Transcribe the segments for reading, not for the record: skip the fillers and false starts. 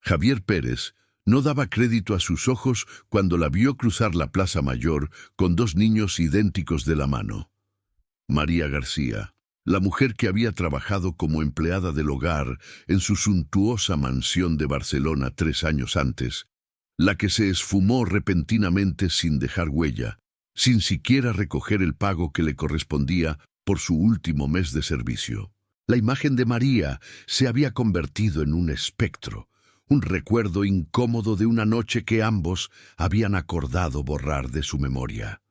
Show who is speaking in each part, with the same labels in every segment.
Speaker 1: Javier Pérez no daba crédito a sus ojos cuando la vio cruzar la Plaza Mayor con dos niños idénticos de la mano. María García, la mujer que había trabajado como empleada del hogar en su suntuosa mansión de Barcelona 3 años antes, la que se esfumó repentinamente sin dejar huella, sin siquiera recoger el pago que le correspondía por su último mes de servicio. La imagen de María se había convertido en un espectro, un recuerdo incómodo de una noche que ambos habían acordado borrar de su memoria.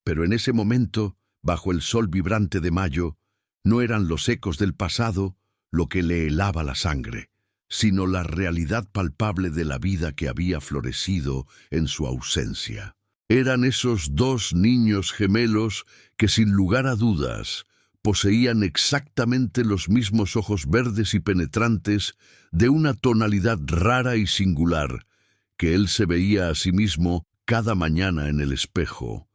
Speaker 1: Pero en ese momento, bajo el sol vibrante de mayo, no eran los ecos del pasado lo que le helaba la sangre, sino la realidad palpable de la vida que había florecido en su ausencia. Eran esos dos niños gemelos que, sin lugar a dudas, poseían exactamente los mismos ojos verdes y penetrantes de una tonalidad rara y singular, que él se veía a sí mismo cada mañana en el espejo.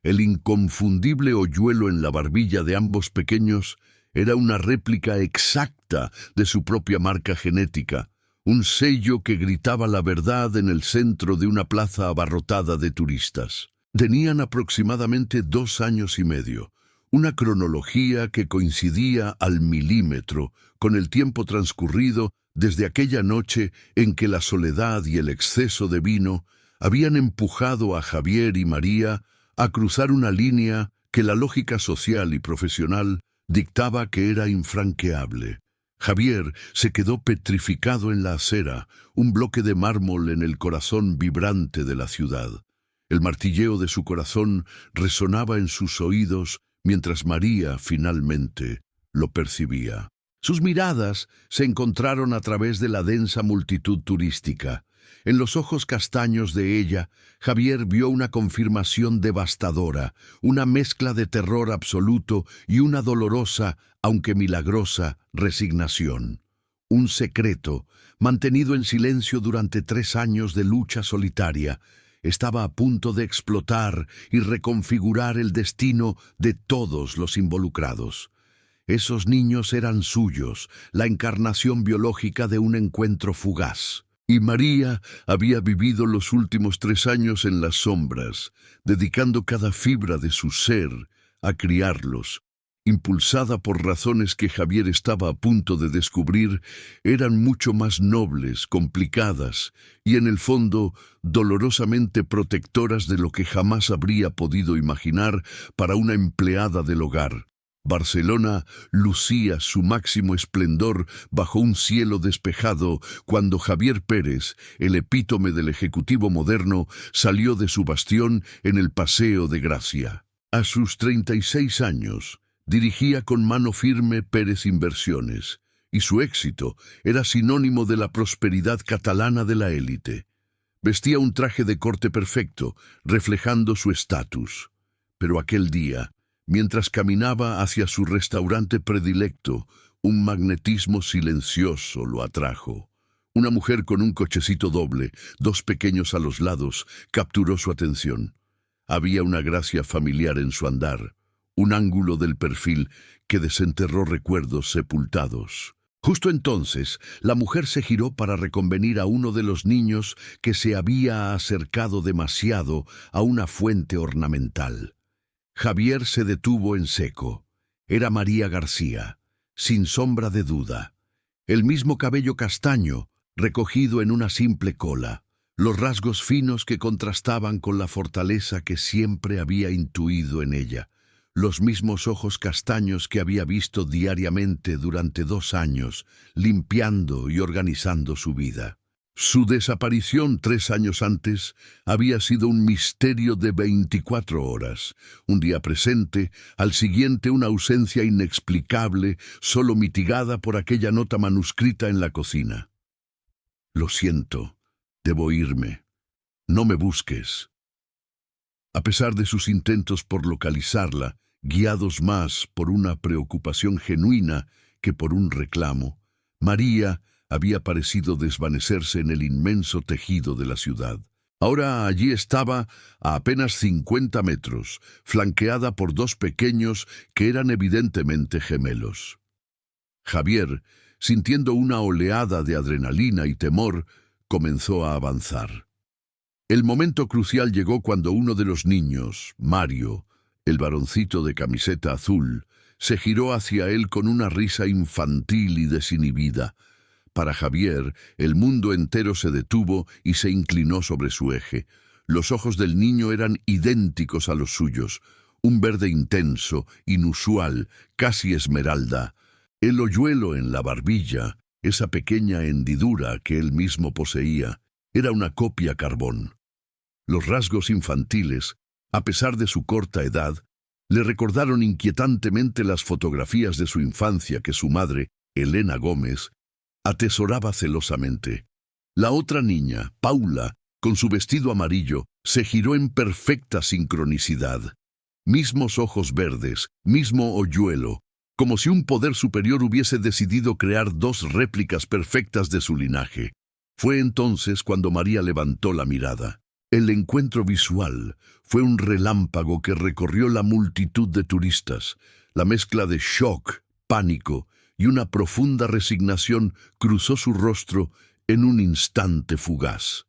Speaker 1: El inconfundible hoyuelo en la barbilla de ambos pequeños era una réplica exacta de su propia marca genética, un sello que gritaba la verdad en el centro de una plaza abarrotada de turistas. Tenían aproximadamente 2 años y medio, una cronología que coincidía al milímetro con el tiempo transcurrido desde aquella noche en que la soledad y el exceso de vino habían empujado a Javier y María a cruzar una línea que la lógica social y profesional dictaba que era infranqueable. Javier se quedó petrificado en la acera, un bloque de mármol en el corazón vibrante de la ciudad. El martilleo de su corazón resonaba en sus oídos mientras María finalmente lo percibía. Sus miradas se encontraron a través de la densa multitud turística. En los ojos castaños de ella, Javier vio una confirmación devastadora, una mezcla de terror absoluto y una dolorosa, aunque milagrosa, resignación. Un secreto, mantenido en silencio durante 3 años de lucha solitaria, estaba a punto de explotar y reconfigurar el destino de todos los involucrados. Esos niños eran suyos, la encarnación biológica de un encuentro fugaz. Y María había vivido los últimos 3 años en las sombras, dedicando cada fibra de su ser a criarlos. Impulsada por razones que Javier estaba a punto de descubrir, eran mucho más nobles, complicadas y, en el fondo, dolorosamente protectoras de lo que jamás habría podido imaginar para una empleada del hogar. Barcelona lucía su máximo esplendor bajo un cielo despejado cuando Javier Pérez, el epítome del ejecutivo moderno, salió de su bastión en el Paseo de Gracia. A sus 36 años, dirigía con mano firme Pérez Inversiones, y su éxito era sinónimo de la prosperidad catalana de la élite. Vestía un traje de corte perfecto, reflejando su estatus. Pero aquel día, mientras caminaba hacia su restaurante predilecto, un magnetismo silencioso lo atrajo. Una mujer con un cochecito doble, 2 pequeños a los lados, capturó su atención. Había una gracia familiar en su andar, un ángulo del perfil que desenterró recuerdos sepultados. Justo entonces, la mujer se giró para reconvenir a uno de los niños que se había acercado demasiado a una fuente ornamental. Javier se detuvo en seco. Era María García, sin sombra de duda. El mismo cabello castaño, recogido en una simple cola. Los rasgos finos que contrastaban con la fortaleza que siempre había intuido en ella. Los mismos ojos castaños que había visto diariamente durante 2 años, limpiando y organizando su vida. Su desaparición 3 años antes había sido un misterio de 24 horas, un día presente, al siguiente una ausencia inexplicable, solo mitigada por aquella nota manuscrita en la cocina. Lo siento, debo irme. No me busques. A pesar de sus intentos por localizarla, guiados más por una preocupación genuina que por un reclamo, María había parecido desvanecerse en el inmenso tejido de la ciudad. Ahora allí estaba, a apenas 50 metros, flanqueada por 2 pequeños que eran evidentemente gemelos. Javier, sintiendo una oleada de adrenalina y temor, comenzó a avanzar. El momento crucial llegó cuando uno de los niños, Mario, el varoncito de camiseta azul, se giró hacia él con una risa infantil y desinhibida. Para Javier, el mundo entero se detuvo y se inclinó sobre su eje. Los ojos del niño eran idénticos a los suyos, un verde intenso, inusual, casi esmeralda. El hoyuelo en la barbilla, esa pequeña hendidura que él mismo poseía, era una copia carbón. Los rasgos infantiles, a pesar de su corta edad, le recordaron inquietantemente las fotografías de su infancia que su madre, Elena Gómez, atesoraba celosamente. La otra niña, Paula, con su vestido amarillo, se giró en perfecta sincronicidad. Mismos ojos verdes, mismo hoyuelo, como si un poder superior hubiese decidido crear dos réplicas perfectas de su linaje. Fue entonces cuando María levantó la mirada. El encuentro visual fue un relámpago que recorrió la multitud de turistas. La mezcla de shock, pánico y una profunda resignación cruzó su rostro en un instante fugaz.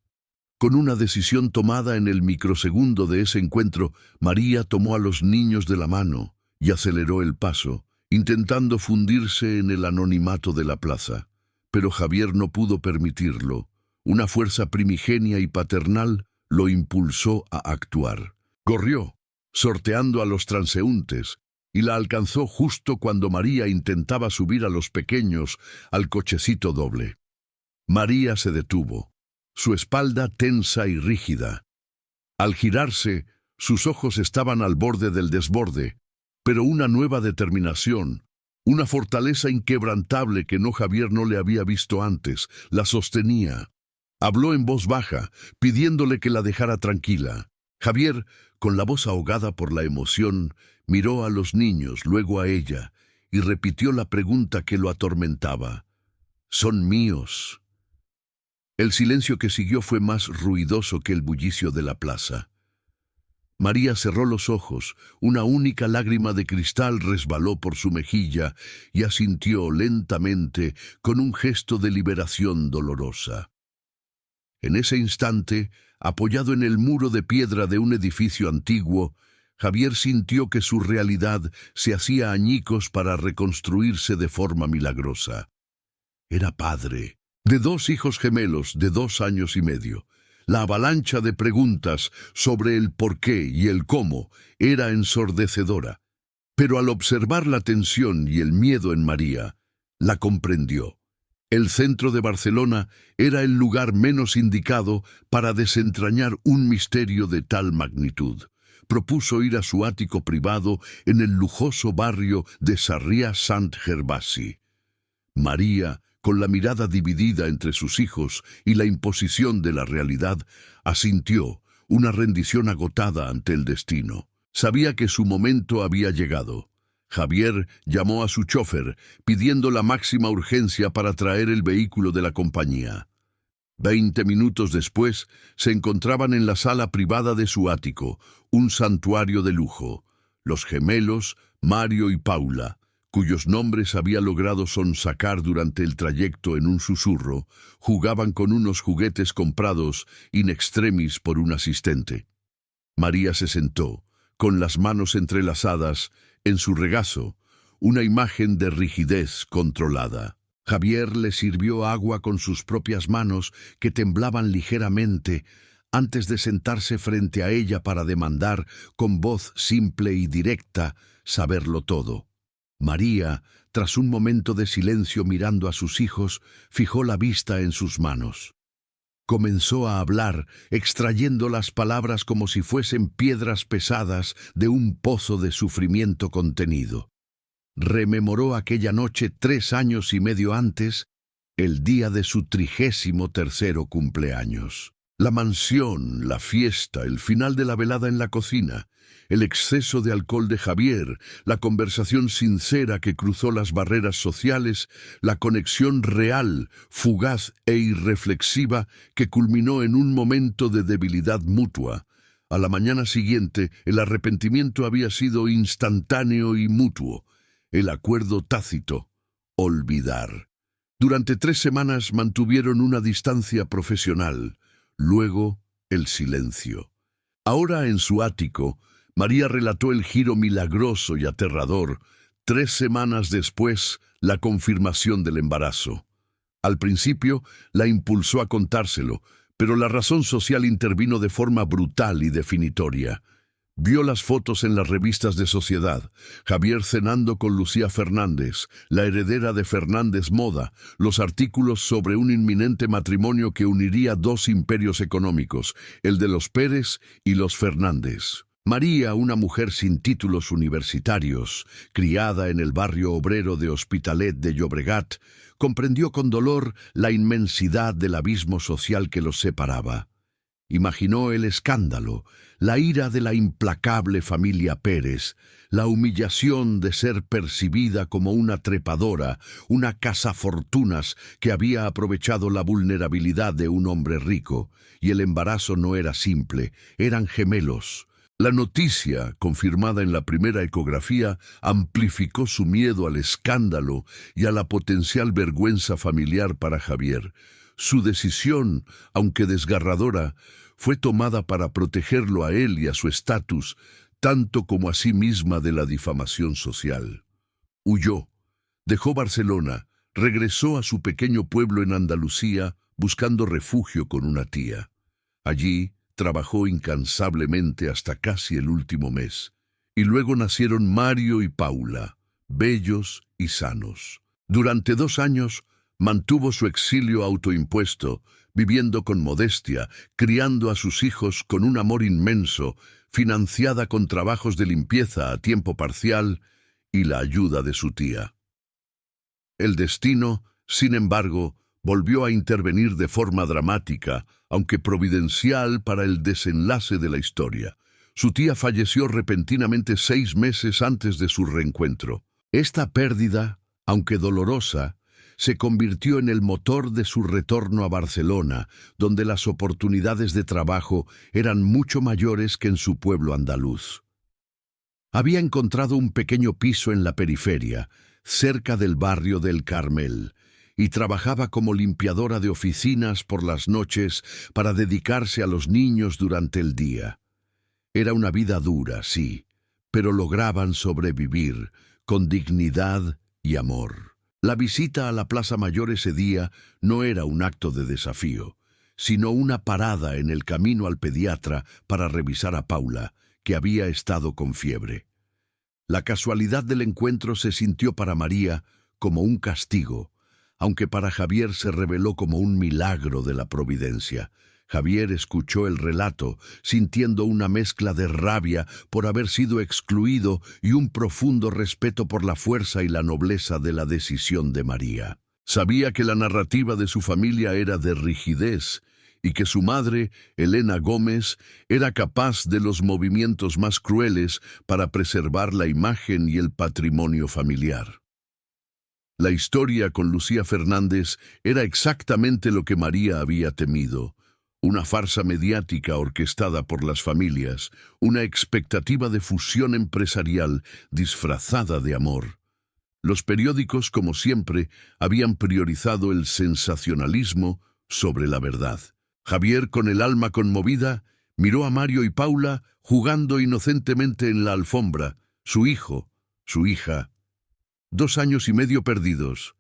Speaker 1: Con una decisión tomada en el microsegundo de ese encuentro, María tomó a los niños de la mano y aceleró el paso, intentando fundirse en el anonimato de la plaza. Pero Javier no pudo permitirlo. Una fuerza primigenia y paternal lo impulsó a actuar. Corrió, sorteando a los transeúntes, y la alcanzó justo cuando María intentaba subir a los pequeños al cochecito doble. María se detuvo, su espalda tensa y rígida. Al girarse, sus ojos estaban al borde del desborde, pero una nueva determinación, una fortaleza inquebrantable que Javier no le había visto antes, la sostenía. Habló en voz baja, pidiéndole que la dejara tranquila. Javier, con la voz ahogada por la emoción, miró a los niños, luego a ella, y repitió la pregunta que lo atormentaba. «¿Son míos?» El silencio que siguió fue más ruidoso que el bullicio de la plaza. María cerró los ojos, una única lágrima de cristal resbaló por su mejilla y asintió lentamente con un gesto de liberación dolorosa. En ese instante, apoyado en el muro de piedra de un edificio antiguo, Javier sintió que su realidad se hacía añicos para reconstruirse de forma milagrosa. Era padre de 2 hijos gemelos de 2 años y medio. La avalancha de preguntas sobre el por qué y el cómo era ensordecedora. Pero al observar la tensión y el miedo en María, la comprendió. El centro de Barcelona era el lugar menos indicado para desentrañar un misterio de tal magnitud. Propuso ir a su ático privado en el lujoso barrio de Sarrià-Sant-Gervasi. María, con la mirada dividida entre sus hijos y la imposición de la realidad, asintió, una rendición agotada ante el destino. Sabía que su momento había llegado. Javier llamó a su chofer, pidiendo la máxima urgencia para traer el vehículo de la compañía. 20 minutos después, se encontraban en la sala privada de su ático, un santuario de lujo. Los gemelos, Mario y Paula, cuyos nombres había logrado sonsacar durante el trayecto en un susurro, jugaban con unos juguetes comprados in extremis por un asistente. María se sentó, con las manos entrelazadas, en su regazo, una imagen de rigidez controlada. Javier le sirvió agua con sus propias manos, que temblaban ligeramente, antes de sentarse frente a ella para demandar, con voz simple y directa, saberlo todo. María, tras un momento de silencio mirando a sus hijos, fijó la vista en sus manos. Comenzó a hablar, extrayendo las palabras como si fuesen piedras pesadas de un pozo de sufrimiento contenido. Rememoró aquella noche 3 años y medio antes, el día de su 33º cumpleaños. La mansión, la fiesta, el final de la velada en la cocina, el exceso de alcohol de Javier, la conversación sincera que cruzó las barreras sociales, la conexión real, fugaz e irreflexiva que culminó en un momento de debilidad mutua. A la mañana siguiente, el arrepentimiento había sido instantáneo y mutuo. El acuerdo tácito: olvidar. Durante 3 semanas mantuvieron una distancia profesional, luego el silencio. Ahora en su ático, María relató el giro milagroso y aterrador, 3 semanas después, la confirmación del embarazo. Al principio, la impulsó a contárselo, pero la razón social intervino de forma brutal y definitoria. Vio las fotos en las revistas de sociedad, Javier cenando con Lucía Fernández, la heredera de Fernández Moda, los artículos sobre un inminente matrimonio que uniría dos imperios económicos, el de los Pérez y los Fernández. María, una mujer sin títulos universitarios, criada en el barrio obrero de Hospitalet de Llobregat, comprendió con dolor la inmensidad del abismo social que los separaba. Imaginó el escándalo, la ira de la implacable familia Pérez, la humillación de ser percibida como una trepadora, una cazafortunas que había aprovechado la vulnerabilidad de un hombre rico, y el embarazo no era simple, eran gemelos. La noticia, confirmada en la primera ecografía, amplificó su miedo al escándalo y a la potencial vergüenza familiar para Javier. Su decisión, aunque desgarradora, fue tomada para protegerlo a él y a su estatus, tanto como a sí misma de la difamación social. Huyó, dejó Barcelona, regresó a su pequeño pueblo en Andalucía, buscando refugio con una tía. Allí trabajó incansablemente hasta casi el último mes, y luego nacieron Mario y Paula, bellos y sanos. Durante 2 años mantuvo su exilio autoimpuesto, viviendo con modestia, criando a sus hijos con un amor inmenso, financiada con trabajos de limpieza a tiempo parcial y la ayuda de su tía. El destino, sin embargo, volvió a intervenir de forma dramática, aunque providencial para el desenlace de la historia. Su tía falleció repentinamente 6 meses antes de su reencuentro. Esta pérdida, aunque dolorosa, se convirtió en el motor de su retorno a Barcelona, donde las oportunidades de trabajo eran mucho mayores que en su pueblo andaluz. Había encontrado un pequeño piso en la periferia, cerca del barrio del Carmel, y trabajaba como limpiadora de oficinas por las noches para dedicarse a los niños durante el día. Era una vida dura, sí, pero lograban sobrevivir con dignidad y amor. La visita a la Plaza Mayor ese día no era un acto de desafío, sino una parada en el camino al pediatra para revisar a Paula, que había estado con fiebre. La casualidad del encuentro se sintió para María como un castigo, aunque para Javier se reveló como un milagro de la providencia. Javier escuchó el relato, sintiendo una mezcla de rabia por haber sido excluido y un profundo respeto por la fuerza y la nobleza de la decisión de María. Sabía que la narrativa de su familia era de rigidez y que su madre, Elena Gómez, era capaz de los movimientos más crueles para preservar la imagen y el patrimonio familiar. La historia con Lucía Fernández era exactamente lo que María había temido. Una farsa mediática orquestada por las familias, una expectativa de fusión empresarial disfrazada de amor. Los periódicos, como siempre, habían priorizado el sensacionalismo sobre la verdad. Javier, con el alma conmovida, miró a Mario y Paula jugando inocentemente en la alfombra, su hijo, su hija. 2 años y medio perdidos.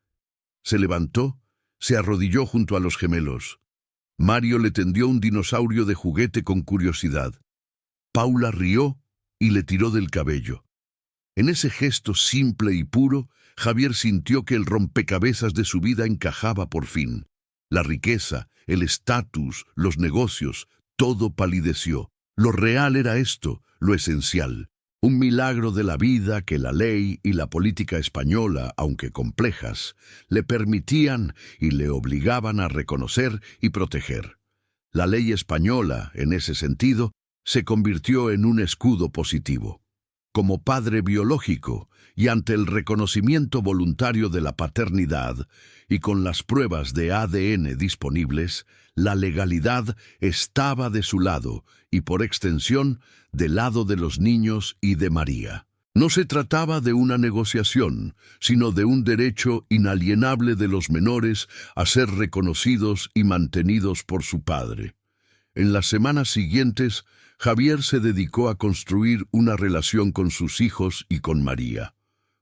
Speaker 1: Se levantó, se arrodilló junto a los gemelos. Mario le tendió un dinosaurio de juguete con curiosidad. Paula rió y le tiró del cabello. En ese gesto simple y puro, Javier sintió que el rompecabezas de su vida encajaba por fin. La riqueza, el estatus, los negocios, todo palideció. Lo real era esto, lo esencial. Un milagro de la vida que la ley y la política española, aunque complejas, le permitían y le obligaban a reconocer y proteger. La ley española, en ese sentido, se convirtió en un escudo positivo. Como padre biológico y ante el reconocimiento voluntario de la paternidad y con las pruebas de ADN disponibles, la legalidad estaba de su lado y, por extensión, del lado de los niños y de María. No se trataba de una negociación, sino de un derecho inalienable de los menores a ser reconocidos y mantenidos por su padre. En las semanas siguientes, Javier se dedicó a construir una relación con sus hijos y con María.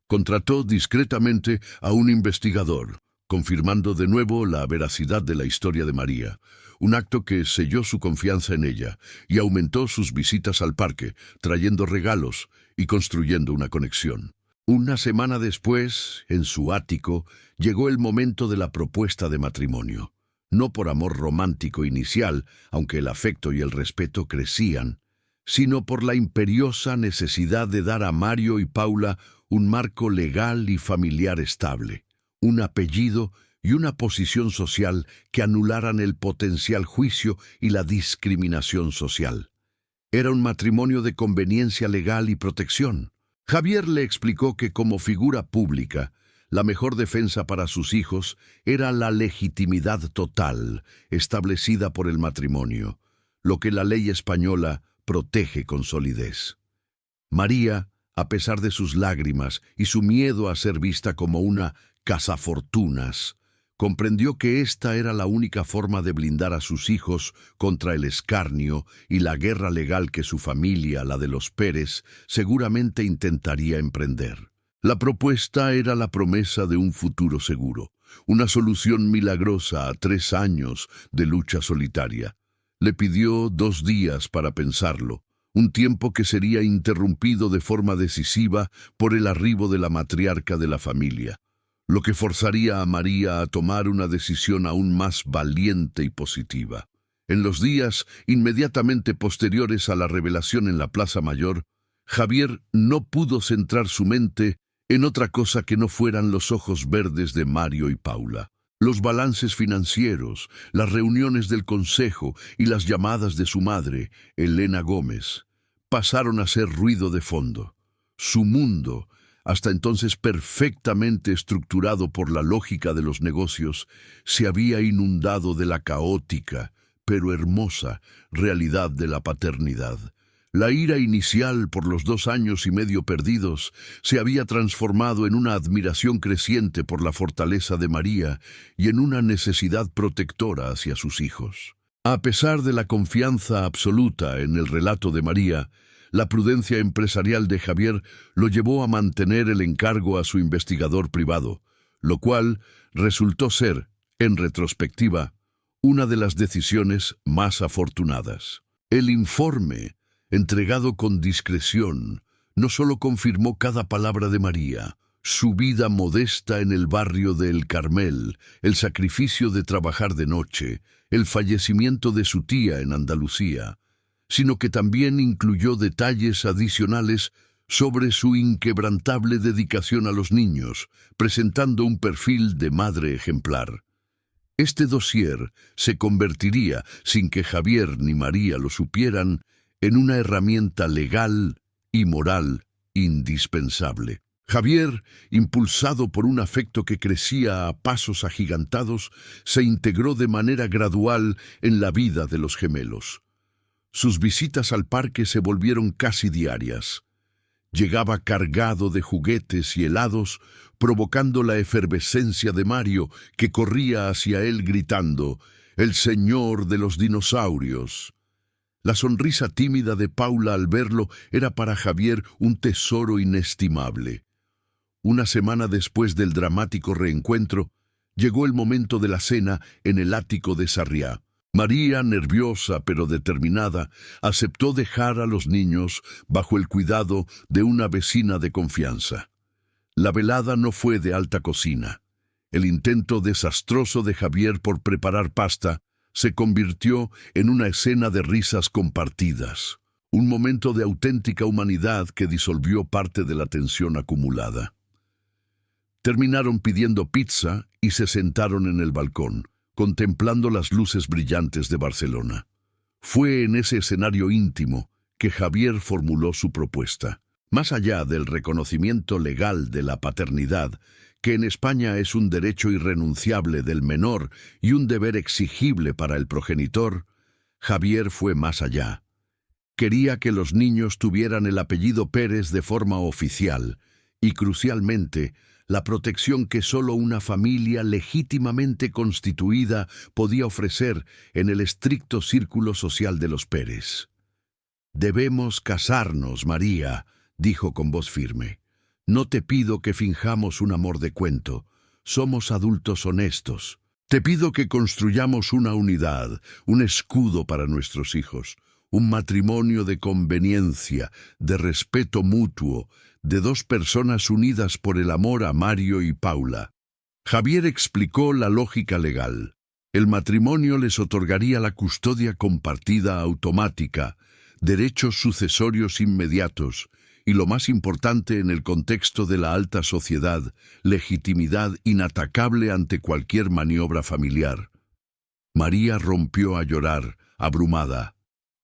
Speaker 1: Contrató discretamente a un investigador, confirmando de nuevo la veracidad de la historia de María, un acto que selló su confianza en ella y aumentó sus visitas al parque, trayendo regalos y construyendo una conexión. Una semana después, en su ático, llegó el momento de la propuesta de matrimonio. No por amor romántico inicial, aunque el afecto y el respeto crecían, sino por la imperiosa necesidad de dar a Mario y Paula un marco legal y familiar estable, un apellido y una posición social que anularan el potencial juicio y la discriminación social. Era un matrimonio de conveniencia legal y protección. Javier le explicó que como figura pública, la mejor defensa para sus hijos era la legitimidad total establecida por el matrimonio, lo que la ley española protege con solidez. María, a pesar de sus lágrimas y su miedo a ser vista como una cazafortunas, comprendió que esta era la única forma de blindar a sus hijos contra el escarnio y la guerra legal que su familia, la de los Pérez, seguramente intentaría emprender. La propuesta era la promesa de un futuro seguro, una solución milagrosa a 3 años de lucha solitaria. Le pidió 2 días para pensarlo, un tiempo que sería interrumpido de forma decisiva por el arribo de la matriarca de la familia, lo que forzaría a María a tomar una decisión aún más valiente y positiva. En los días inmediatamente posteriores a la revelación en la Plaza Mayor, Javier no pudo centrar su mente en otra cosa que no fueran los ojos verdes de Mario y Paula. Los balances financieros, las reuniones del consejo y las llamadas de su madre, Elena Gómez, pasaron a ser ruido de fondo. Su mundo, hasta entonces perfectamente estructurado por la lógica de los negocios, se había inundado de la caótica, pero hermosa, realidad de la paternidad. La ira inicial por los 2 años y medio perdidos se había transformado en una admiración creciente por la fortaleza de María y en una necesidad protectora hacia sus hijos. A pesar de la confianza absoluta en el relato de María, la prudencia empresarial de Javier lo llevó a mantener el encargo a su investigador privado, lo cual resultó ser, en retrospectiva, una de las decisiones más afortunadas. El informe, entregado con discreción, no solo confirmó cada palabra de María, su vida modesta en el barrio de El Carmel, el sacrificio de trabajar de noche, el fallecimiento de su tía en Andalucía, sino que también incluyó detalles adicionales sobre su inquebrantable dedicación a los niños, presentando un perfil de madre ejemplar. Este dossier se convertiría, sin que Javier ni María lo supieran, en una herramienta legal y moral indispensable. Javier, impulsado por un afecto que crecía a pasos agigantados, se integró de manera gradual en la vida de los gemelos. Sus visitas al parque se volvieron casi diarias. Llegaba cargado de juguetes y helados, provocando la efervescencia de Mario, que corría hacia él gritando: «¡El señor de los dinosaurios!». La sonrisa tímida de Paula al verlo era para Javier un tesoro inestimable. Una semana después del dramático reencuentro, llegó el momento de la cena en el ático de Sarriá. María, nerviosa pero determinada, aceptó dejar a los niños bajo el cuidado de una vecina de confianza. La velada no fue de alta cocina. El intento desastroso de Javier por preparar pasta se convirtió en una escena de risas compartidas, un momento de auténtica humanidad que disolvió parte de la tensión acumulada. Terminaron pidiendo pizza y se sentaron en el balcón, contemplando las luces brillantes de Barcelona. Fue en ese escenario íntimo que Javier formuló su propuesta. Más allá del reconocimiento legal de la paternidad, que en España es un derecho irrenunciable del menor y un deber exigible para el progenitor, Javier fue más allá. Quería que los niños tuvieran el apellido Pérez de forma oficial y, crucialmente, la protección que solo una familia legítimamente constituida podía ofrecer en el estricto círculo social de los Pérez. «Debemos casarnos, María», dijo con voz firme. «No te pido que finjamos un amor de cuento. Somos adultos honestos. Te pido que construyamos una unidad, un escudo para nuestros hijos, un matrimonio de conveniencia, de respeto mutuo, de dos personas unidas por el amor a Mario y Paula». Javier explicó la lógica legal. El matrimonio les otorgaría la custodia compartida automática, derechos sucesorios inmediatos y, lo más importante en el contexto de la alta sociedad, legitimidad inatacable ante cualquier maniobra familiar. María rompió a llorar, abrumada.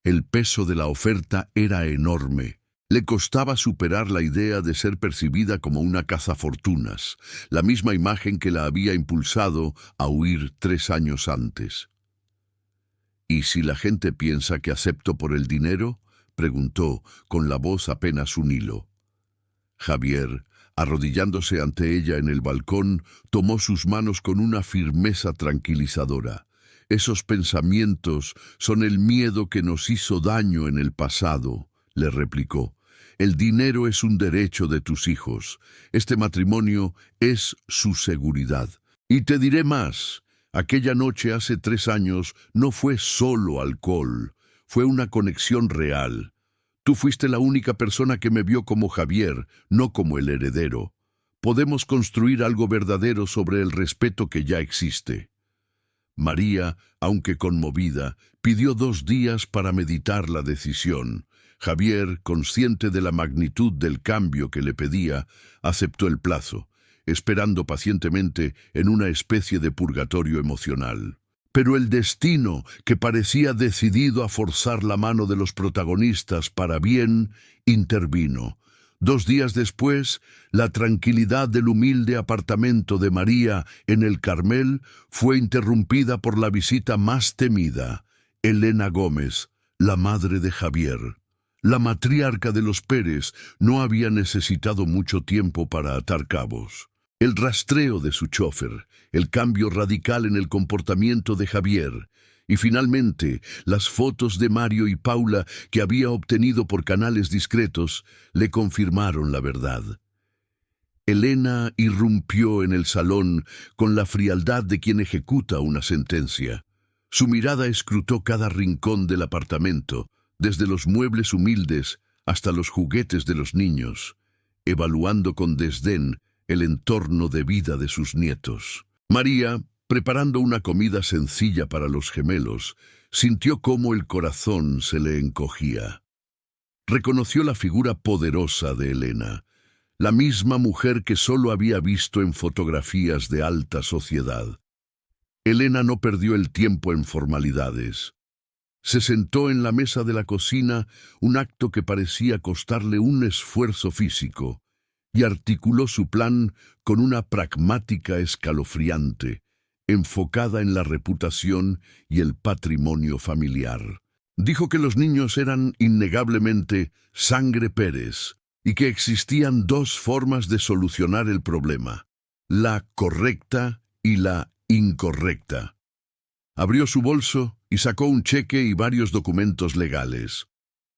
Speaker 1: El peso de la oferta era enorme. Le costaba superar la idea de ser percibida como una cazafortunas, la misma imagen que la había impulsado a huir 3 años antes. «¿Y si la gente piensa que acepto por el dinero?», preguntó, con la voz apenas un hilo. Javier, arrodillándose ante ella en el balcón, tomó sus manos con una firmeza tranquilizadora. «Esos pensamientos son el miedo que nos hizo daño en el pasado», le replicó. «El dinero es un derecho de tus hijos. Este matrimonio es su seguridad. Y te diré más. Aquella noche hace 3 años no fue solo alcohol, fue una conexión real. Tú fuiste la única persona que me vio como Javier, no como el heredero. Podemos construir algo verdadero sobre el respeto que ya existe». María, aunque conmovida, pidió 2 días para meditar la decisión. Javier, consciente de la magnitud del cambio que le pedía, aceptó el plazo, esperando pacientemente en una especie de purgatorio emocional. Pero el destino, que parecía decidido a forzar la mano de los protagonistas para bien, intervino. 2 días después, la tranquilidad del humilde apartamento de María en el Carmel fue interrumpida por la visita más temida, Elena Gómez, la madre de Javier. La matriarca de los Pérez no había necesitado mucho tiempo para atar cabos. El rastreo de su chofer, el cambio radical en el comportamiento de Javier y, finalmente, las fotos de Mario y Paula que había obtenido por canales discretos le confirmaron la verdad. Elena irrumpió en el salón con la frialdad de quien ejecuta una sentencia. Su mirada escrutó cada rincón del apartamento, desde los muebles humildes hasta los juguetes de los niños, evaluando con desdén el entorno de vida de sus nietos. María, preparando una comida sencilla para los gemelos, sintió cómo el corazón se le encogía. Reconoció la figura poderosa de Elena, la misma mujer que solo había visto en fotografías de alta sociedad. Elena no perdió el tiempo en formalidades. Se sentó en la mesa de la cocina, un acto que parecía costarle un esfuerzo físico, y articuló su plan con una pragmática escalofriante, enfocada en la reputación y el patrimonio familiar. Dijo que los niños eran innegablemente sangre Pérez y que existían 2 formas de solucionar el problema, la correcta y la incorrecta. Abrió su bolso y sacó un cheque y varios documentos legales.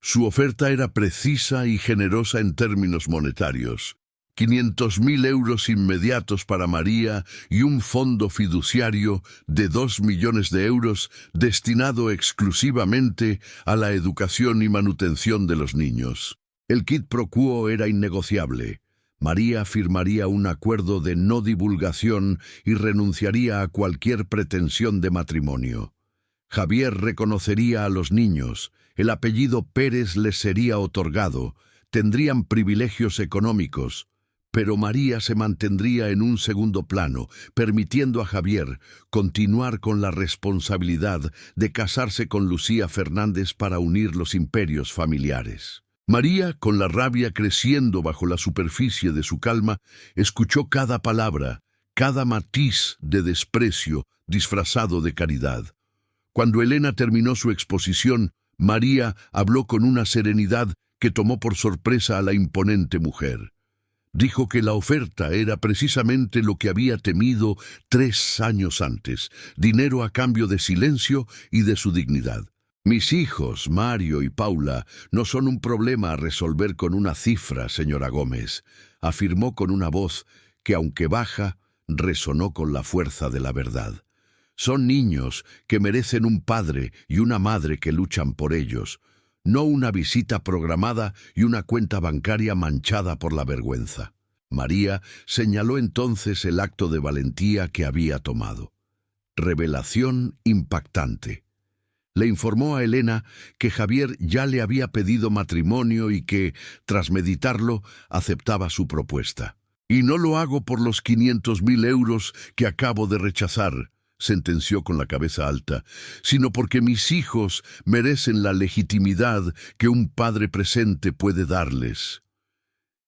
Speaker 1: Su oferta era precisa y generosa en términos monetarios. 500.000 euros inmediatos para María y un fondo fiduciario de 2 millones de euros destinado exclusivamente a la educación y manutención de los niños. El quid pro quo era innegociable. María firmaría un acuerdo de no divulgación y renunciaría a cualquier pretensión de matrimonio. Javier reconocería a los niños, el apellido Pérez les sería otorgado, tendrían privilegios económicos, pero María se mantendría en un segundo plano, permitiendo a Javier continuar con la responsabilidad de casarse con Lucía Fernández para unir los imperios familiares. María, con la rabia creciendo bajo la superficie de su calma, escuchó cada palabra, cada matiz de desprecio disfrazado de caridad. Cuando Elena terminó su exposición, María habló con una serenidad que tomó por sorpresa a la imponente mujer. Dijo que la oferta era precisamente lo que había temido 3 años antes, dinero a cambio de silencio y de su dignidad. Mis hijos, Mario y Paula, no son un problema a resolver con una cifra, señora Gómez, afirmó con una voz que, aunque baja, resonó con la fuerza de la verdad. Son niños que merecen un padre y una madre que luchan por ellos, no una visita programada y una cuenta bancaria manchada por la vergüenza. María señaló entonces el acto de valentía que había tomado. Revelación impactante. Le informó a Elena que Javier ya le había pedido matrimonio y que, tras meditarlo, aceptaba su propuesta. «Y no lo hago por los 500.000 euros que acabo de rechazar», sentenció con la cabeza alta, «sino porque mis hijos merecen la legitimidad que un padre presente puede darles».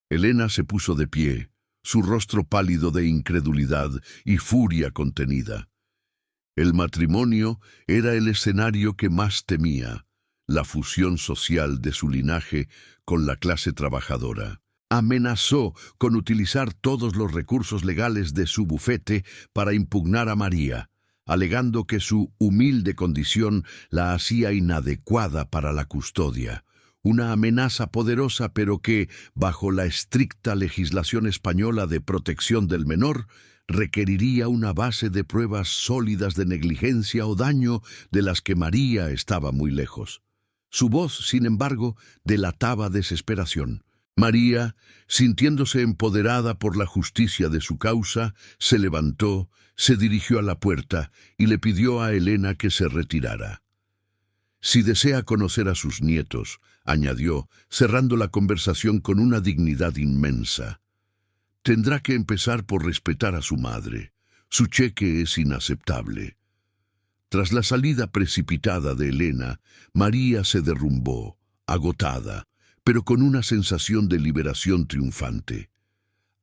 Speaker 1: Elena se puso de pie, su rostro pálido de incredulidad y furia contenida. El matrimonio era el escenario que más temía, la fusión social de su linaje con la clase trabajadora. Amenazó con utilizar todos los recursos legales de su bufete para impugnar a María, alegando que su humilde condición la hacía inadecuada para la custodia. Una amenaza poderosa, pero que, bajo la estricta legislación española de protección del menor, requeriría una base de pruebas sólidas de negligencia o daño de las que María estaba muy lejos. Su voz, sin embargo, delataba desesperación. María, sintiéndose empoderada por la justicia de su causa, se levantó, se dirigió a la puerta y le pidió a Elena que se retirara. «Si desea conocer a sus nietos», añadió, cerrando la conversación con una dignidad inmensa, «tendrá que empezar por respetar a su madre. Su cheque es inaceptable». Tras la salida precipitada de Elena, María se derrumbó, agotada, pero con una sensación de liberación triunfante.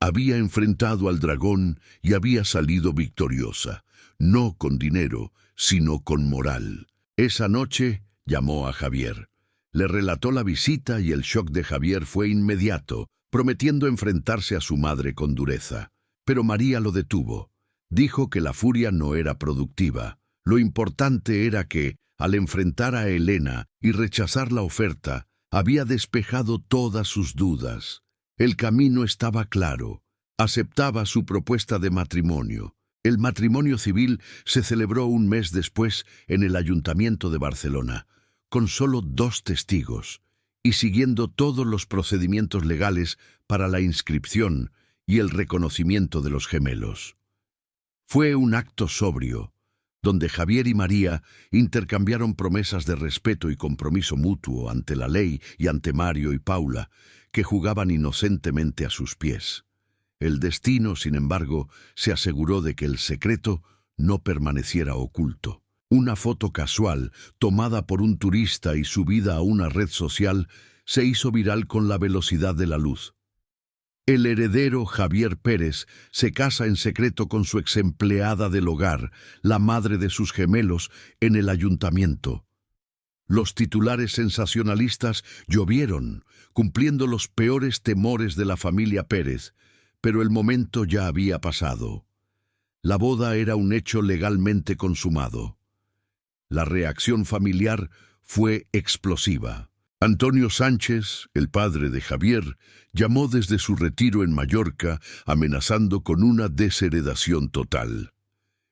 Speaker 1: Había enfrentado al dragón y había salido victoriosa, no con dinero, sino con moral. Esa noche llamó a Javier. Le relató la visita y el shock de Javier fue inmediato, prometiendo enfrentarse a su madre con dureza. Pero María lo detuvo. Dijo que la furia no era productiva. Lo importante era que, al enfrentar a Elena y rechazar la oferta, había despejado todas sus dudas. El camino estaba claro. Aceptaba su propuesta de matrimonio. El matrimonio civil se celebró un mes después en el Ayuntamiento de Barcelona, con solo 2 testigos, y siguiendo todos los procedimientos legales para la inscripción y el reconocimiento de los gemelos. Fue un acto sobrio, donde Javier y María intercambiaron promesas de respeto y compromiso mutuo ante la ley y ante Mario y Paula, que jugaban inocentemente a sus pies. El destino, sin embargo, se aseguró de que el secreto no permaneciera oculto. Una foto casual, tomada por un turista y subida a una red social, se hizo viral con la velocidad de la luz. El heredero Javier Pérez se casa en secreto con su exempleada del hogar, la madre de sus gemelos, en el ayuntamiento. Los titulares sensacionalistas llovieron, cumpliendo los peores temores de la familia Pérez, pero el momento ya había pasado. La boda era un hecho legalmente consumado. La reacción familiar fue explosiva. Antonio Sánchez, el padre de Javier, llamó desde su retiro en Mallorca, amenazando con una desheredación total.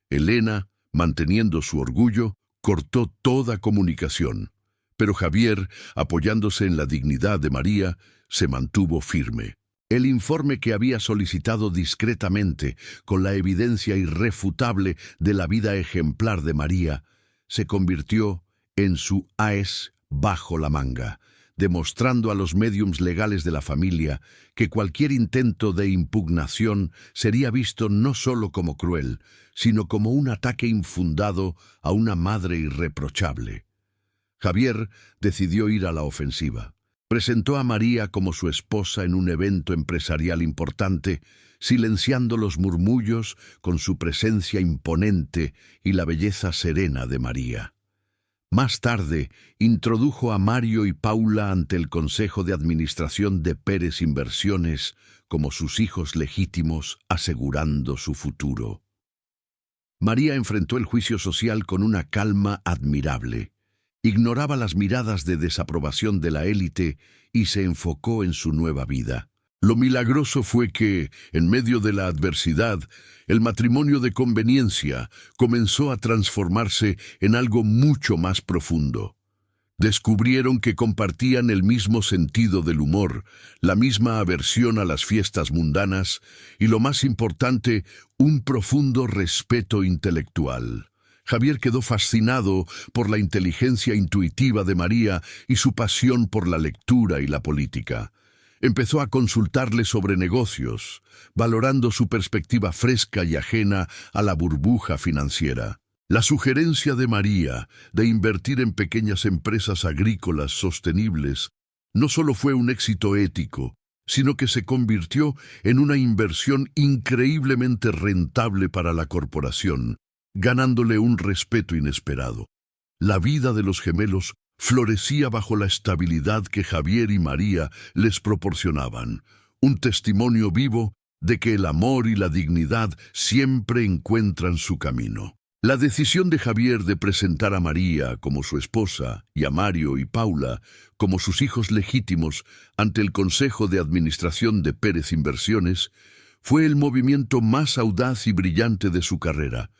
Speaker 1: Elena, manteniendo su orgullo, cortó toda comunicación, pero Javier, apoyándose en la dignidad de María, se mantuvo firme. El informe que había solicitado discretamente, con la evidencia irrefutable de la vida ejemplar de María, se convirtió en su as bajo la manga, demostrando a los médiums legales de la familia que cualquier intento de impugnación sería visto no solo como cruel, sino como un ataque infundado a una madre irreprochable. Javier decidió ir a la ofensiva. Presentó a María como su esposa en un evento empresarial importante, silenciando los murmullos con su presencia imponente y la belleza serena de María. Más tarde, introdujo a Mario y Paula ante el Consejo de Administración de Pérez Inversiones como sus hijos legítimos, asegurando su futuro. María enfrentó el juicio social con una calma admirable. Ignoraba las miradas de desaprobación de la élite y se enfocó en su nueva vida. Lo milagroso fue que, en medio de la adversidad, el matrimonio de conveniencia comenzó a transformarse en algo mucho más profundo. Descubrieron que compartían el mismo sentido del humor, la misma aversión a las fiestas mundanas y, lo más importante, un profundo respeto intelectual. Javier quedó fascinado por la inteligencia intuitiva de María y su pasión por la lectura y la política. Empezó a consultarle sobre negocios, valorando su perspectiva fresca y ajena a la burbuja financiera. La sugerencia de María de invertir en pequeñas empresas agrícolas sostenibles no solo fue un éxito ético, sino que se convirtió en una inversión increíblemente rentable para la corporación, ganándole un respeto inesperado. La vida de los gemelos florecía bajo la estabilidad que Javier y María les proporcionaban, un testimonio vivo de que el amor y la dignidad siempre encuentran su camino. La decisión de Javier de presentar a María como su esposa y a Mario y Paula como sus hijos legítimos ante el Consejo de Administración de Pérez Inversiones fue el movimiento más audaz y brillante de su carrera,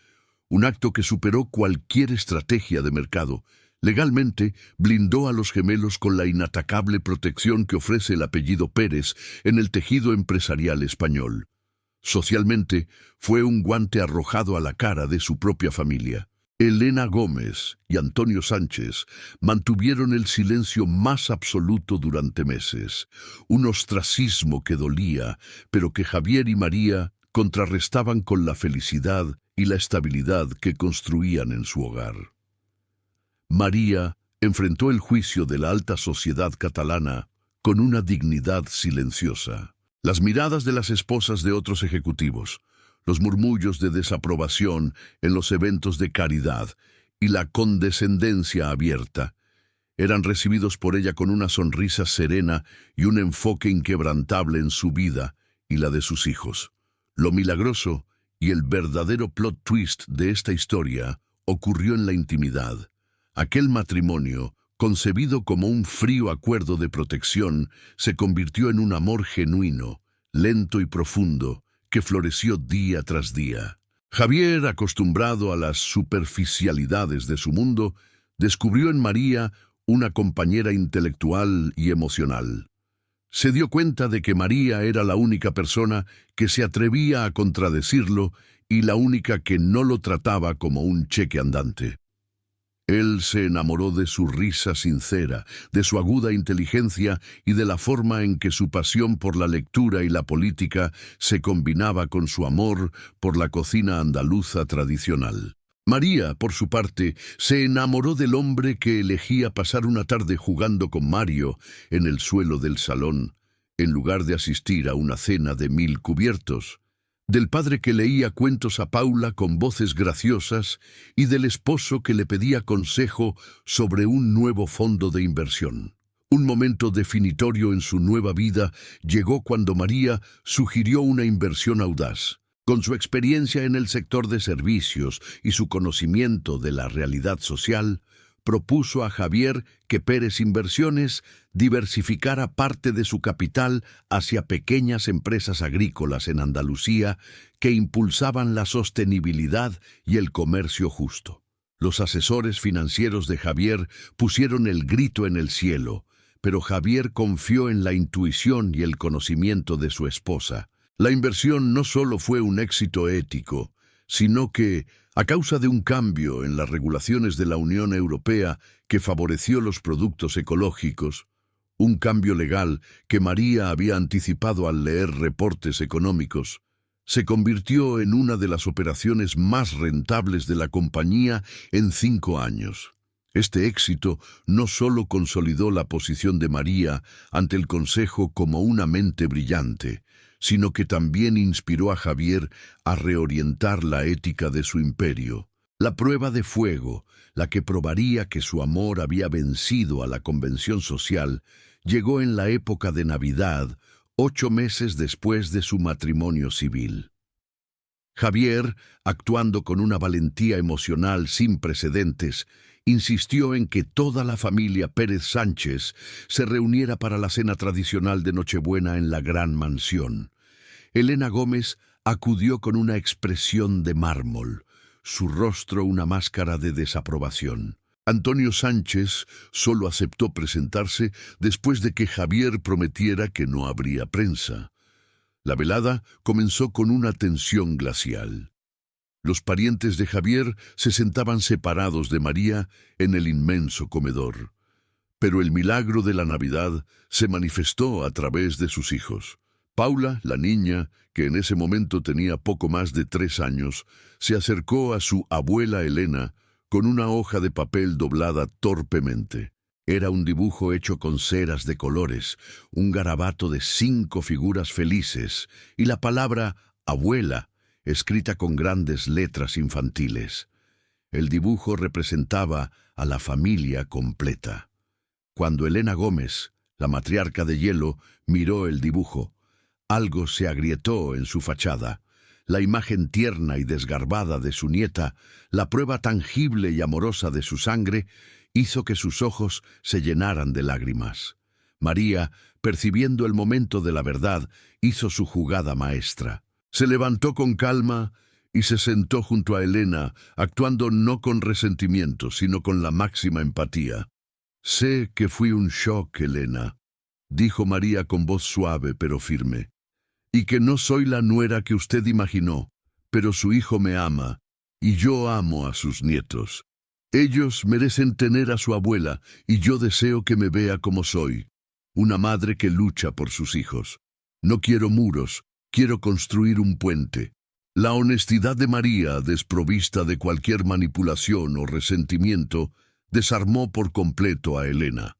Speaker 1: un acto que superó cualquier estrategia de mercado. Legalmente, blindó a los gemelos con la inatacable protección que ofrece el apellido Pérez en el tejido empresarial español. Socialmente, fue un guante arrojado a la cara de su propia familia. Elena Gómez y Antonio Sánchez mantuvieron el silencio más absoluto durante meses, un ostracismo que dolía, pero que Javier y María contrarrestaban con la felicidad y la estabilidad que construían en su hogar. María enfrentó el juicio de la alta sociedad catalana con una dignidad silenciosa. Las miradas de las esposas de otros ejecutivos, los murmullos de desaprobación en los eventos de caridad y la condescendencia abierta eran recibidos por ella con una sonrisa serena y un enfoque inquebrantable en su vida y la de sus hijos. Lo milagroso y el verdadero plot twist de esta historia ocurrió en la intimidad. Aquel matrimonio, concebido como un frío acuerdo de protección, se convirtió en un amor genuino, lento y profundo, que floreció día tras día. Javier, acostumbrado a las superficialidades de su mundo, descubrió en María una compañera intelectual y emocional. Se dio cuenta de que María era la única persona que se atrevía a contradecirlo y la única que no lo trataba como un cheque andante. Él se enamoró de su risa sincera, de su aguda inteligencia y de la forma en que su pasión por la lectura y la política se combinaba con su amor por la cocina andaluza tradicional. María, por su parte, se enamoró del hombre que elegía pasar una tarde jugando con Mario en el suelo del salón, en lugar de asistir a una cena de 1000 cubiertos. Del padre que leía cuentos a Paula con voces graciosas y del esposo que le pedía consejo sobre un nuevo fondo de inversión. Un momento definitorio en su nueva vida llegó cuando María sugirió una inversión audaz. Con su experiencia en el sector de servicios y su conocimiento de la realidad social, propuso a Javier que Pérez Inversiones diversificara parte de su capital hacia pequeñas empresas agrícolas en Andalucía que impulsaban la sostenibilidad y el comercio justo. Los asesores financieros de Javier pusieron el grito en el cielo, pero Javier confió en la intuición y el conocimiento de su esposa. La inversión no solo fue un éxito ético, sino que, a causa de un cambio en las regulaciones de la Unión Europea que favoreció los productos ecológicos, un cambio legal que María había anticipado al leer reportes económicos, se convirtió en una de las operaciones más rentables de la compañía en 5 años. Este éxito no solo consolidó la posición de María ante el Consejo como una mente brillante, sino que también inspiró a Javier a reorientar la ética de su imperio. La prueba de fuego, la que probaría que su amor había vencido a la convención social, llegó en la época de Navidad, 8 meses después de su matrimonio civil. Javier, actuando con una valentía emocional sin precedentes, insistió en que toda la familia Pérez Sánchez se reuniera para la cena tradicional de Nochebuena en la gran mansión. Elena Gómez acudió con una expresión de mármol, su rostro una máscara de desaprobación. Antonio Sánchez solo aceptó presentarse después de que Javier prometiera que no habría prensa. La velada comenzó con una tensión glacial. Los parientes de Javier se sentaban separados de María en el inmenso comedor. Pero el milagro de la Navidad se manifestó a través de sus hijos. Paula, la niña, que en ese momento tenía poco más de 3 años, se acercó a su abuela Elena con una hoja de papel doblada torpemente. Era un dibujo hecho con ceras de colores, un garabato de 5 figuras felices y la palabra abuela, escrita con grandes letras infantiles. El dibujo representaba a la familia completa. Cuando Elena Gómez, la matriarca de hielo, miró el dibujo, algo se agrietó en su fachada. La imagen tierna y desgarbada de su nieta, la prueba tangible y amorosa de su sangre, hizo que sus ojos se llenaran de lágrimas. María, percibiendo el momento de la verdad, hizo su jugada maestra. Se levantó con calma y se sentó junto a Elena, actuando no con resentimiento, sino con la máxima empatía. «Sé que fui un shock, Elena», dijo María con voz suave pero firme, «y que no soy la nuera que usted imaginó, pero su hijo me ama, y yo amo a sus nietos. Ellos merecen tener a su abuela, y yo deseo que me vea como soy, una madre que lucha por sus hijos. No quiero muros, quiero construir un puente». La honestidad de María, desprovista de cualquier manipulación o resentimiento, desarmó por completo a Elena.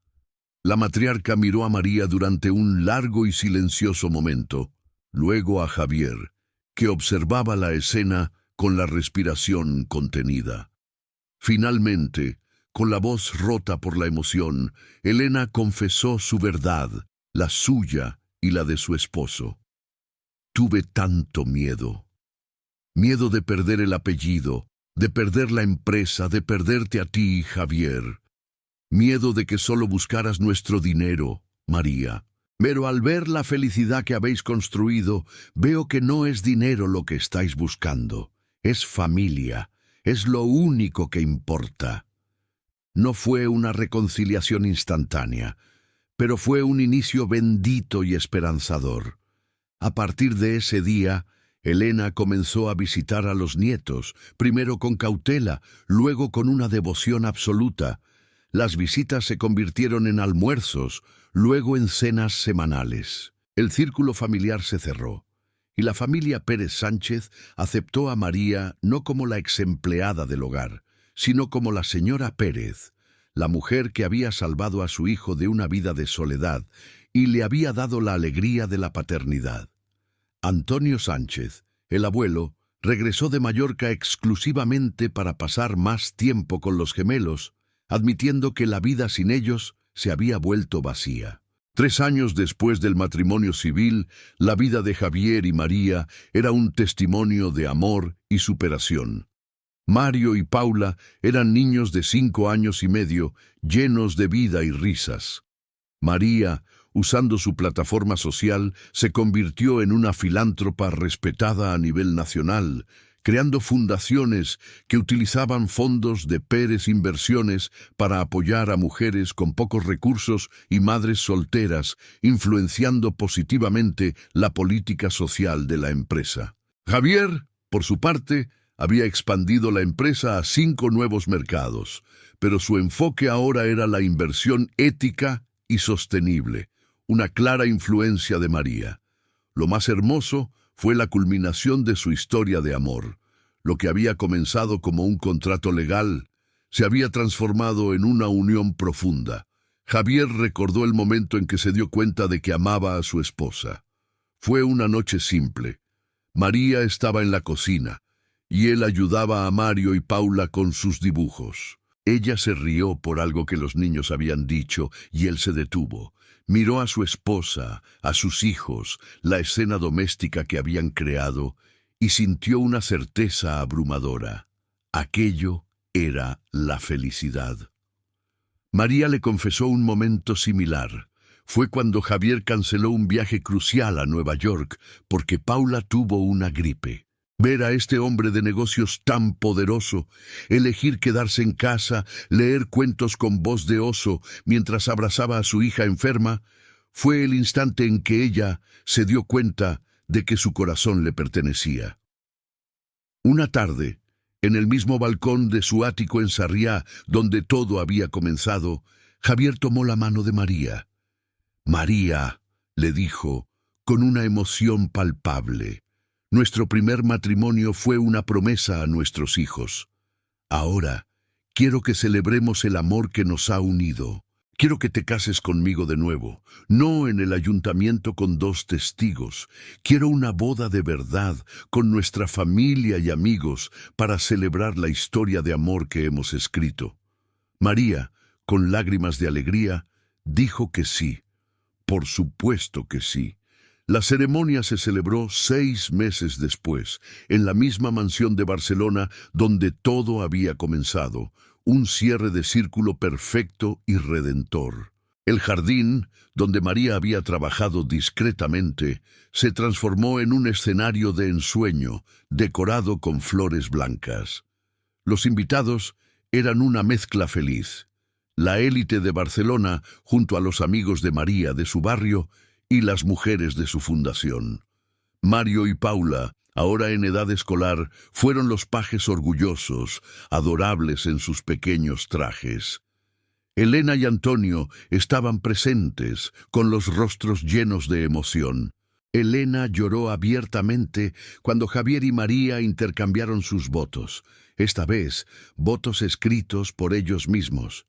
Speaker 1: La matriarca miró a María durante un largo y silencioso momento, luego a Javier, que observaba la escena con la respiración contenida. Finalmente, con la voz rota por la emoción, Elena confesó su verdad, la suya y la de su esposo. «Tuve tanto miedo. Miedo de perder el apellido, de perder la empresa, de perderte a ti, Javier. Miedo de que solo buscaras nuestro dinero, María. Pero al ver la felicidad que habéis construido, veo que no es dinero lo que estáis buscando. Es familia. Es lo único que importa». No fue una reconciliación instantánea, pero fue un inicio bendito y esperanzador. A partir de ese día, Elena comenzó a visitar a los nietos, primero con cautela, luego con una devoción absoluta. Las visitas se convirtieron en almuerzos, luego en cenas semanales. El círculo familiar se cerró, y la familia Pérez Sánchez aceptó a María no como la exempleada del hogar, sino como la señora Pérez, la mujer que había salvado a su hijo de una vida de soledad y le había dado la alegría de la paternidad. Antonio Sánchez, el abuelo, regresó de Mallorca exclusivamente para pasar más tiempo con los gemelos, admitiendo que la vida sin ellos se había vuelto vacía. 3 años después del matrimonio civil, la vida de Javier y María era un testimonio de amor y superación. Mario y Paula eran niños de 5 años y medio, llenos de vida y risas. María, usando su plataforma social, se convirtió en una filántropa respetada a nivel nacional, creando fundaciones que utilizaban fondos de Pérez Inversiones para apoyar a mujeres con pocos recursos y madres solteras, influenciando positivamente la política social de la empresa. Javier, por su parte, había expandido la empresa a 5 nuevos mercados, pero su enfoque ahora era la inversión ética y sostenible, una clara influencia de María. Lo más hermoso fue la culminación de su historia de amor. Lo que había comenzado como un contrato legal se había transformado en una unión profunda. Javier recordó el momento en que se dio cuenta de que amaba a su esposa. Fue una noche simple. María estaba en la cocina, y él ayudaba a Mario y Paula con sus dibujos. Ella se rió por algo que los niños habían dicho y él se detuvo. Miró a su esposa, a sus hijos, la escena doméstica que habían creado y sintió una certeza abrumadora. Aquello era la felicidad. María le confesó un momento similar. Fue cuando Javier canceló un viaje crucial a Nueva York porque Paula tuvo una gripe. Ver a este hombre de negocios tan poderoso, elegir quedarse en casa, leer cuentos con voz de oso mientras abrazaba a su hija enferma, fue el instante en que ella se dio cuenta de que su corazón le pertenecía. Una tarde, en el mismo balcón de su ático en Sarriá, donde todo había comenzado, Javier tomó la mano de María. «María», le dijo, con una emoción palpable, «nuestro primer matrimonio fue una promesa a nuestros hijos. Ahora, quiero que celebremos el amor que nos ha unido. Quiero que te cases conmigo de nuevo, no en el ayuntamiento con 2 testigos. Quiero una boda de verdad, con nuestra familia y amigos, para celebrar la historia de amor que hemos escrito». María, con lágrimas de alegría, dijo que sí. Por supuesto que sí. La ceremonia se celebró 6 meses después, en la misma mansión de Barcelona donde todo había comenzado, un cierre de círculo perfecto y redentor. El jardín, donde María había trabajado discretamente, se transformó en un escenario de ensueño, decorado con flores blancas. Los invitados eran una mezcla feliz. La élite de Barcelona, junto a los amigos de María de su barrio, y las mujeres de su fundación. Mario y Paula, ahora en edad escolar, fueron los pajes orgullosos, adorables en sus pequeños trajes. Elena y Antonio estaban presentes, con los rostros llenos de emoción. Elena lloró abiertamente cuando Javier y María intercambiaron sus votos, esta vez votos escritos por ellos mismos,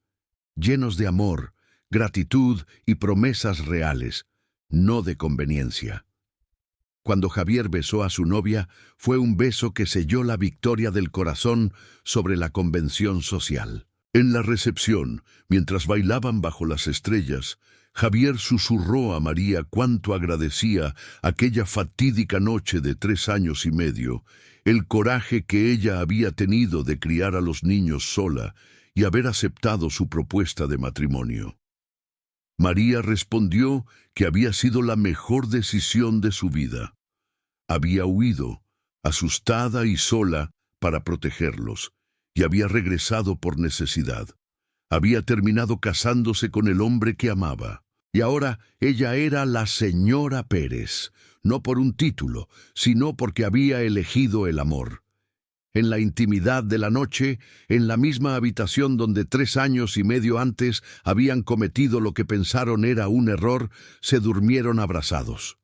Speaker 1: llenos de amor, gratitud y promesas reales, no de conveniencia. Cuando Javier besó a su novia, fue un beso que selló la victoria del corazón sobre la convención social. En la recepción, mientras bailaban bajo las estrellas, Javier susurró a María cuánto agradecía aquella fatídica noche de 3 años y medio, el coraje que ella había tenido de criar a los niños sola y haber aceptado su propuesta de matrimonio. María respondió que había sido la mejor decisión de su vida. Había huido, asustada y sola, para protegerlos, y había regresado por necesidad. Había terminado casándose con el hombre que amaba, y ahora ella era la señora Pérez, no por un título, sino porque había elegido el amor. En la intimidad de la noche, en la misma habitación donde 3 años y medio antes habían cometido lo que pensaron era un error, se durmieron abrazados.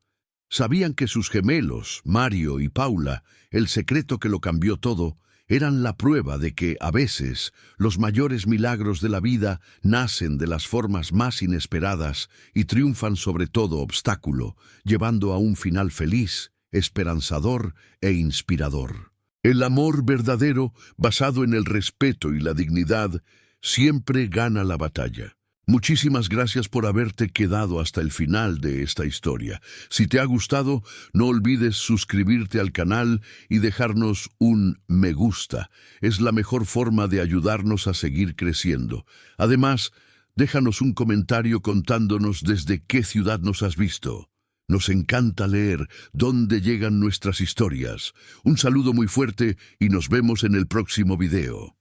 Speaker 1: Sabían que sus gemelos, Mario y Paula, el secreto que lo cambió todo, eran la prueba de que, a veces, los mayores milagros de la vida nacen de las formas más inesperadas y triunfan sobre todo obstáculo, llevando a un final feliz, esperanzador e inspirador. El amor verdadero, basado en el respeto y la dignidad, siempre gana la batalla. Muchísimas gracias por haberte quedado hasta el final de esta historia. Si te ha gustado, no olvides suscribirte al canal y dejarnos un me gusta. Es la mejor forma de ayudarnos a seguir creciendo. Además, déjanos un comentario contándonos desde qué ciudad nos has visto. Nos encanta leer dónde llegan nuestras historias. Un saludo muy fuerte y nos vemos en el próximo video.